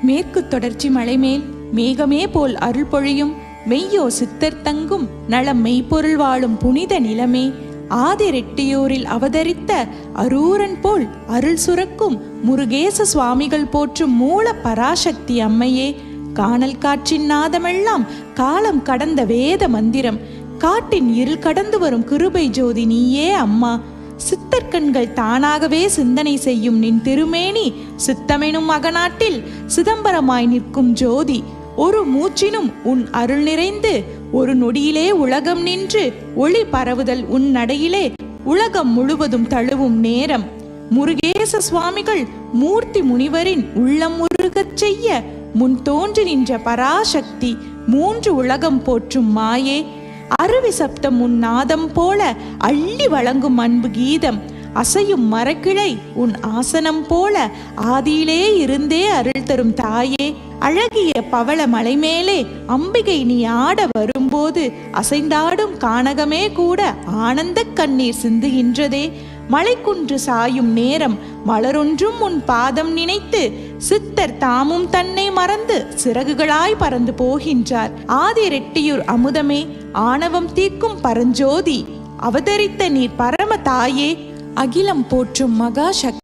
மேற்கு தொடர்ச்சி மலைமேல் மேகமே போல் அருள் பொழியும் மெய்யோ சித்தர் தங்கும் நலம் மெய்ப்பொருள் வாழும் புனித நிலமே, ஆதிரெட்டியூரில் அவதரித்த அரூரன் போல் அருள் சுரக்கும் முருகேச சுவாமிகள் போற்றும் மூல பராசக்தி அம்மையே, காணல் காற்றின் நாதமெல்லாம் காலம் கடந்த வேத மந்திரம், காட்டின் இருள் கடந்து வரும் கிருபை ஜோதி நீயே அம்மா. சித்தர்கண்கள் தானாகவே சிந்தனை செய்யும் நின் திருமேனி சித்தமெனும் அகநாட்டில் சிதம்பரமாய் நிற்கும் ஜோதி, ஒரு மூச்சினும் உன் அருள் நிறைந்து ஒரு நொடியிலே உலகம் நின்று ஒளி பரவுதல் உன் நடையிலே உலகம் முழுவதும் தழுவும் நேரம். முருகேச சுவாமிகள் மூர்த்தி முனிவரின் உள்ளம் முருகச் செய்ய முன் தோன்றி நின்ற பராசக்தி, மூன்று உலகம் போற்றும் மாயே, அருவி சப்தம் உன் நாதம் போல அள்ளி வழங்கும் அன்பு கீதம், அசையும் மரக்கிளை உன் ஆசனம் போல ஆதியிலே இருந்தே அருள் தரும் தாயே, அழகிய பவள மலைமேலே அம்பிகை நீ ஆட வரும்போது அசைந்தாடும் கானகமே கூட ஆனந்த கண்ணீர் சிந்துகின்றதே, மலைக்குன்று சாயும் நேரம் மலரொன்றும் உன் பாதம் நினைத்து சித்தர் தாமும் தன்னை மறந்து சிறகுகளாய் பறந்து போகின்றார். ஆதிரெட்டியூர் அமுதமே, ஆணவம் தீர்க்கும் பரஞ்சோதி, அவதரித்த நீர் பரம தாயே, அகிலம் போற்றும் மகாசக்தி.